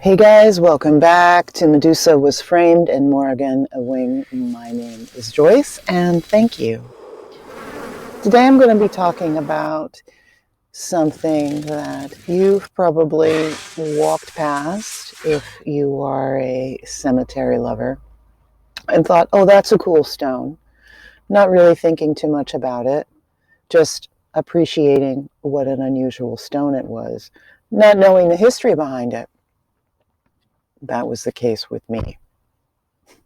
Hey guys, welcome back to Medusa Was Framed and Morgan a Wing. My name is Joyce and thank you. Today I'm going to be talking about something that you've probably walked past if you are a cemetery lover and thought, oh, that's a cool stone. Not really thinking too much about it, just appreciating what an unusual stone it was, not knowing the history behind it. That was the case with me.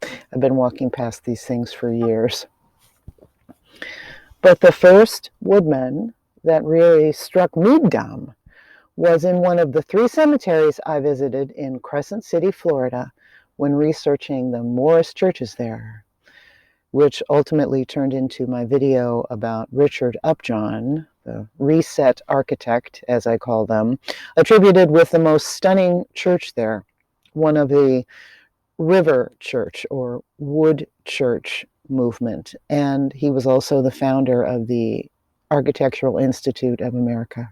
I've been walking past these things for years. But the first Woodman that really struck me dumb was in one of the 3 cemeteries I visited in Crescent City, Florida, when researching the Morris churches there, which ultimately turned into my video about Richard Upjohn, the reset architect, as I call them, attributed with the most stunning church there, one of the River Church or Wood Church movement. And he was also the founder of the Architectural Institute of America,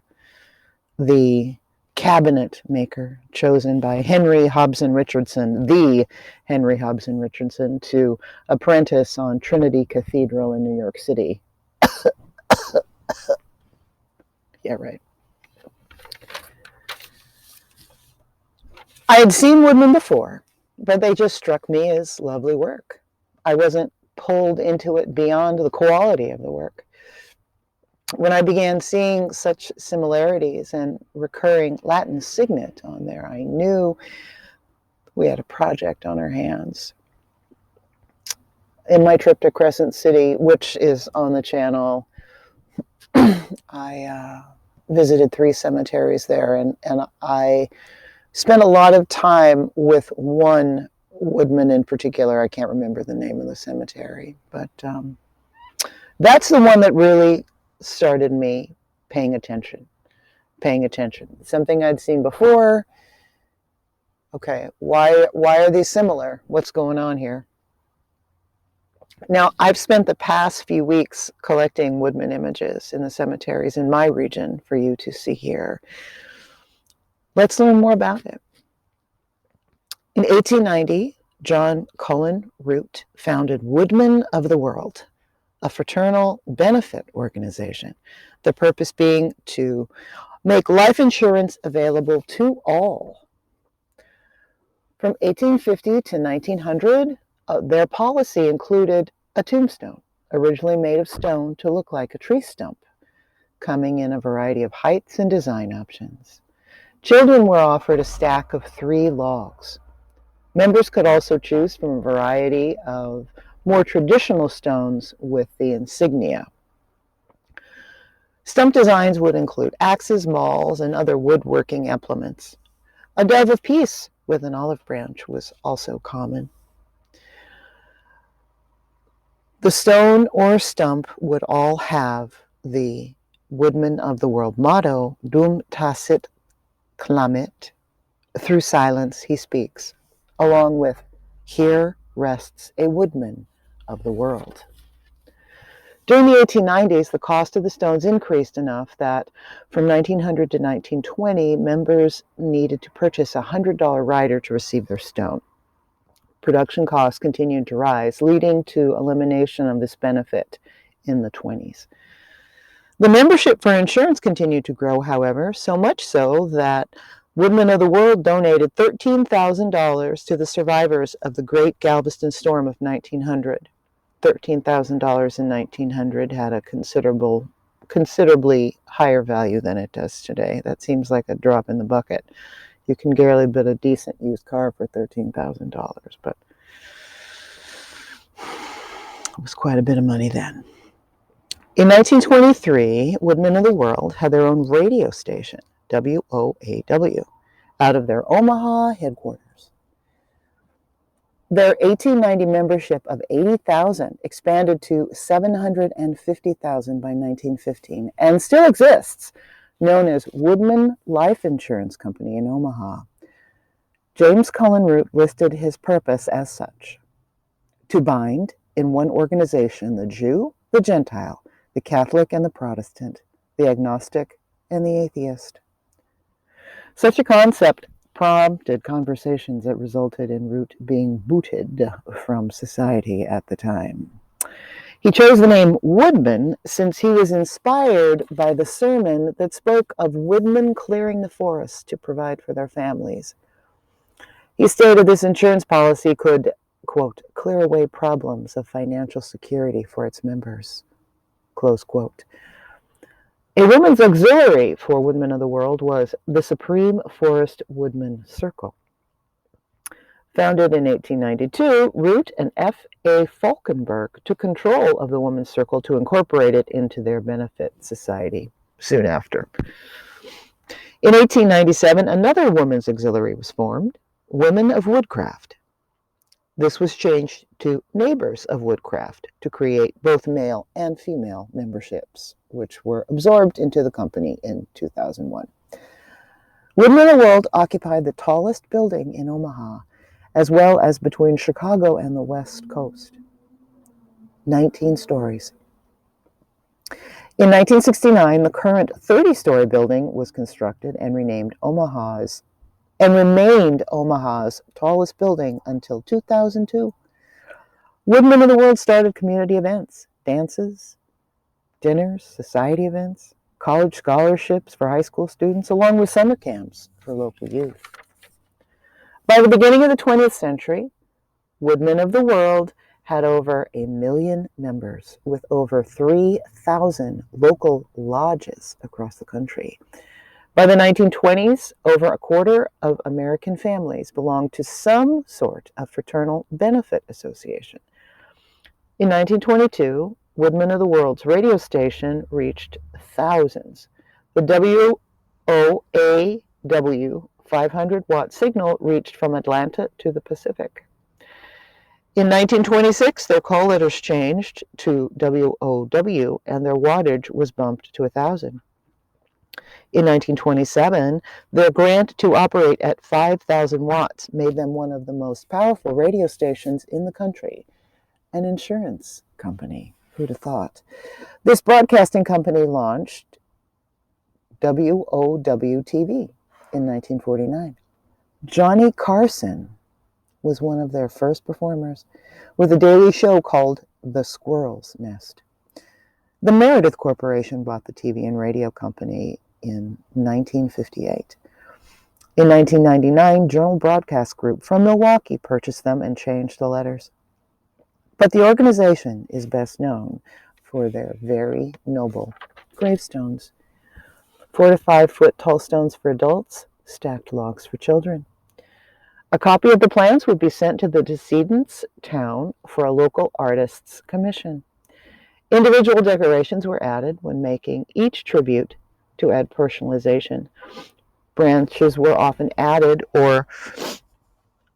the cabinet maker chosen by Henry Hobson Richardson, the Henry Hobson Richardson, to apprentice on Trinity Cathedral in New York City. Yeah, right. I had seen Woodman before, but they just struck me as lovely work. I wasn't pulled into it beyond the quality of the work. When I began seeing such similarities and recurring Latin signet on there, I knew we had a project on our hands. In my trip to Crescent City, which is on the channel, I visited 3 cemeteries there, and I spent a lot of time with one Woodman in particular. I can't remember the name of the cemetery, but that's the one that really started me paying attention. Something I'd seen before. Okay, why are these similar? What's going on here? Now, I've spent the past few weeks collecting Woodman images in the cemeteries in my region for you to see here. Let's learn more about it. In 1890, John Cullen Root founded Woodman of the World, a fraternal benefit organization, the purpose being to make life insurance available to all. From 1850 to 1900, their policy included a tombstone, originally made of stone to look like a tree stump, coming in a variety of heights and design options. Children were offered a stack of 3 logs. Members could also choose from a variety of more traditional stones with the insignia. Stump designs would include axes, mauls, and other woodworking implements. A dove of peace with an olive branch was also common. The stone or stump would all have the Woodman of the World motto, Dum tacit clamit, through silence he speaks, along with, here rests a Woodman of the World. During the 1890s, the cost of the stones increased enough that from 1900 to 1920, members needed to purchase a $100 rider to receive their stone. Production costs continued to rise, leading to elimination of this benefit in the 20s. The membership for insurance continued to grow, however, so much so that Woodman of the World donated $13,000 to the survivors of the Great Galveston Storm of 1900. $13,000 in 1900 had a considerably higher value than it does today. That seems like a drop in the bucket. You can barely buy a decent used car for $13,000, but it was quite a bit of money then. In 1923, Woodman of the World had their own radio station, WOAW, out of their Omaha headquarters. Their 1890 membership of 80,000 expanded to 750,000 by 1915 and still exists, known as Woodman Life Insurance Company in Omaha. James Cullen Root listed his purpose as such: to bind in one organization the Jew, the Gentile, the Catholic and the Protestant, the agnostic and the atheist. Such a concept prompted conversations that resulted in Root being booted from society at the time. He chose the name Woodman since he was inspired by the sermon that spoke of woodmen clearing the forest to provide for their families. He stated this insurance policy could, quote, clear away problems of financial security for its members, close quote. A women's auxiliary for Woodmen of the World was the Supreme Forest Woodman Circle. Founded in 1892, Root and F.A. Falkenberg took control of the Women's Circle to incorporate it into their benefit society soon after. In 1897, another women's auxiliary was formed, Women of Woodcraft. This was changed to Neighbors of Woodcraft to create both male and female memberships, which were absorbed into the company in 2001. Woodmen of the World occupied the tallest building in Omaha, as well as between Chicago and the West Coast. 19 stories. In 1969, the current 30-story building was constructed and remained Omaha's tallest building until 2002. Woodmen of the World started community events, dances, dinners, society events, college scholarships for high school students, along with summer camps for local youth. By the beginning of the 20th century, Woodmen of the World had over 1 million members with over 3,000 local lodges across the country. By the 1920s, over a quarter of American families belonged to some sort of fraternal benefit association. In 1922, Woodmen of the World's radio station reached thousands. The WOAW 500-watt signal reached from Atlanta to the Pacific. In 1926, their call letters changed to WOW, and their wattage was bumped to 1,000. In 1927, their grant to operate at 5,000 watts made them one of the most powerful radio stations in the country, an insurance company. Who'd have thought? This broadcasting company launched WOW-TV in 1949. Johnny Carson was one of their first performers with a daily show called The Squirrel's Nest. The Meredith Corporation bought the TV and radio company in 1958. In 1999, Journal Broadcast Group from Milwaukee purchased them and changed the letters. But the organization is best known for their very noble gravestones. 4 to 5 foot tall stones for adults, stacked logs for children. A copy of the plans would be sent to the decedent's town for a local artist's commission. Individual decorations were added when making each tribute to add personalization. Branches were often added or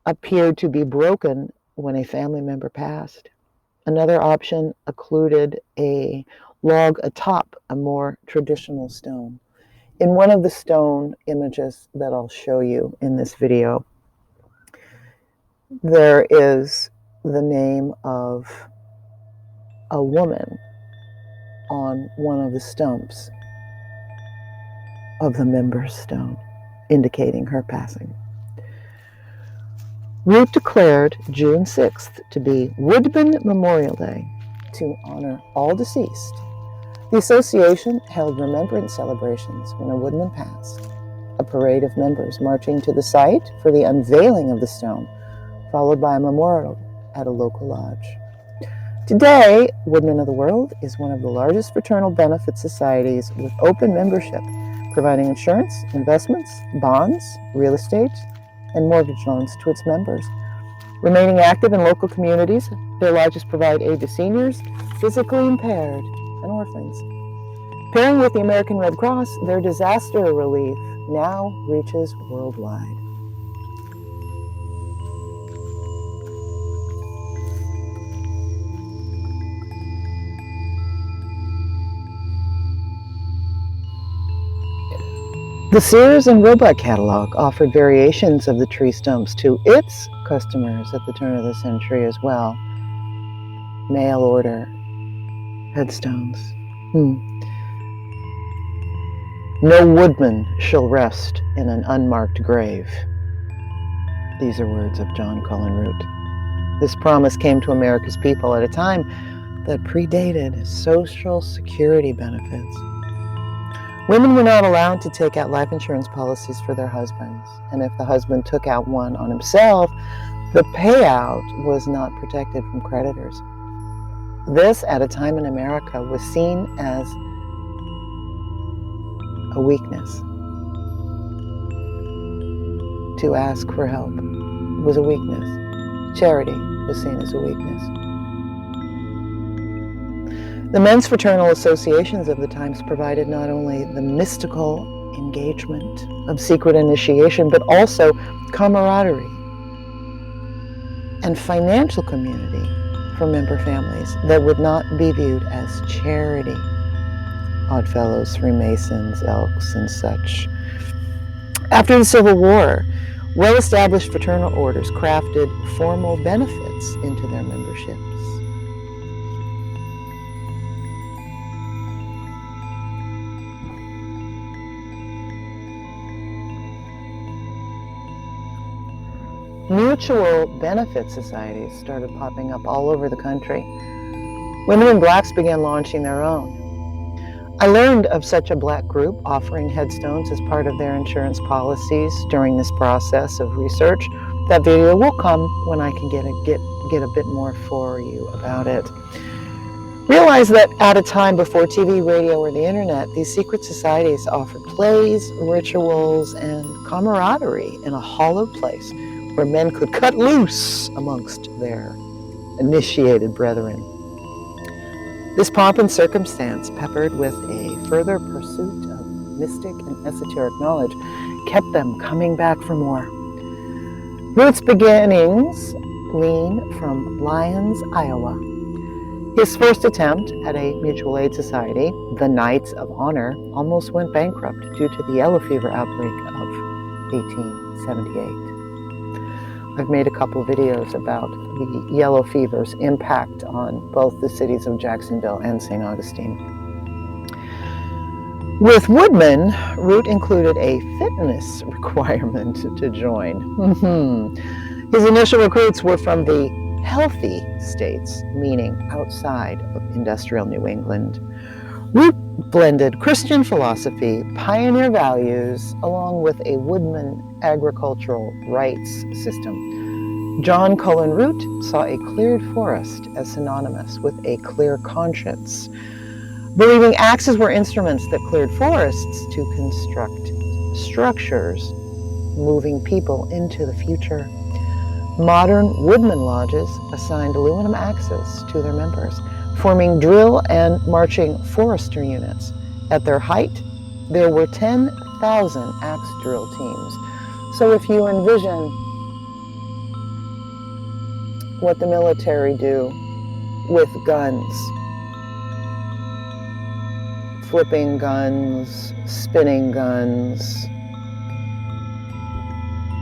appeared to be broken when a family member passed. Another option included a log atop a more traditional stone. In one of the stone images that I'll show you in this video, there is the name of a woman on one of the stumps of the member's stone, indicating her passing. Root declared June 6th to be Woodman Memorial Day to honor all deceased. The association held remembrance celebrations when a woodman passed, a parade of members marching to the site for the unveiling of the stone, followed by a memorial at a local lodge. Today, Woodmen of the World is one of the largest fraternal benefit societies with open membership, providing insurance, investments, bonds, real estate, and mortgage loans to its members. Remaining active in local communities, their lodges provide aid to seniors, physically impaired, and orphans. Pairing with the American Red Cross, their disaster relief now reaches worldwide. The Sears and Roebuck catalog offered variations of the tree stumps to its customers at the turn of the century as well. Mail order headstones. No woodman shall rest in an unmarked grave. These are words of John Cullen Root. This promise came to America's people at a time that predated Social Security benefits. Women were not allowed to take out life insurance policies for their husbands, and if the husband took out one on himself, the payout was not protected from creditors. This, at a time in America, was seen as a weakness. To ask for help was a weakness. Charity was seen as a weakness. The men's fraternal associations of the times provided not only the mystical engagement of secret initiation, but also camaraderie and financial community for member families that would not be viewed as charity. Oddfellows, Freemasons, Elks, and such. After the Civil War, well-established fraternal orders crafted formal benefits into their memberships. Mutual benefit societies started popping up all over the country. Women in Blacks began launching their own. I learned of such a Black group offering headstones as part of their insurance policies during this process of research. That video will come when I can get a bit more for you about it. Realize that at a time before TV, radio, or the internet, these secret societies offered plays, rituals, and camaraderie in a hallowed place where men could cut loose amongst their initiated brethren. This pomp and circumstance, peppered with a further pursuit of mystic and esoteric knowledge, kept them coming back for more. Root's beginnings lean from Lyons, Iowa. His first attempt at a mutual aid society, the Knights of Honor, almost went bankrupt due to the yellow fever outbreak of 1878. I've made a couple of videos about the yellow fever's impact on both the cities of Jacksonville and St. Augustine. With Woodman, Root included a fitness requirement to join. His initial recruits were from the healthy states, meaning outside of industrial New England. Root blended Christian philosophy, pioneer values, along with a Woodman agricultural rights system. John Cullen Root saw a cleared forest as synonymous with a clear conscience, believing axes were instruments that cleared forests to construct structures, moving people into the future. Modern Woodman lodges assigned aluminum axes to their members, forming drill and marching forester units. At their height, there were 10,000 axe drill teams. So if you envision what the military do with guns, flipping guns, spinning guns,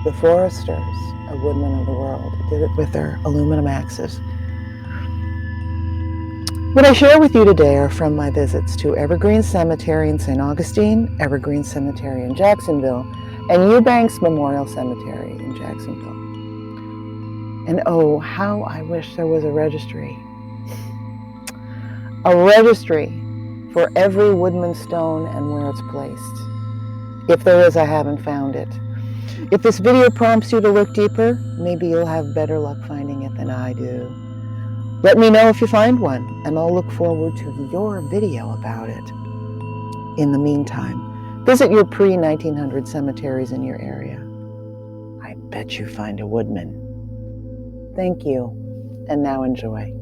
the foresters of Woodman of the World did it with their aluminum axes. What I share with you today are from my visits to Evergreen Cemetery in St. Augustine, Evergreen Cemetery in Jacksonville, and Eubanks Memorial Cemetery in Jacksonville. And oh, how I wish there was a registry. A registry for every Woodman stone and where it's placed. If there is, I haven't found it. If this video prompts you to look deeper, maybe you'll have better luck finding it than I do. Let me know if you find one, and I'll look forward to your video about it. In the meantime, visit your pre-1900 cemeteries in your area. I bet you find a Woodman. Thank you, and now enjoy.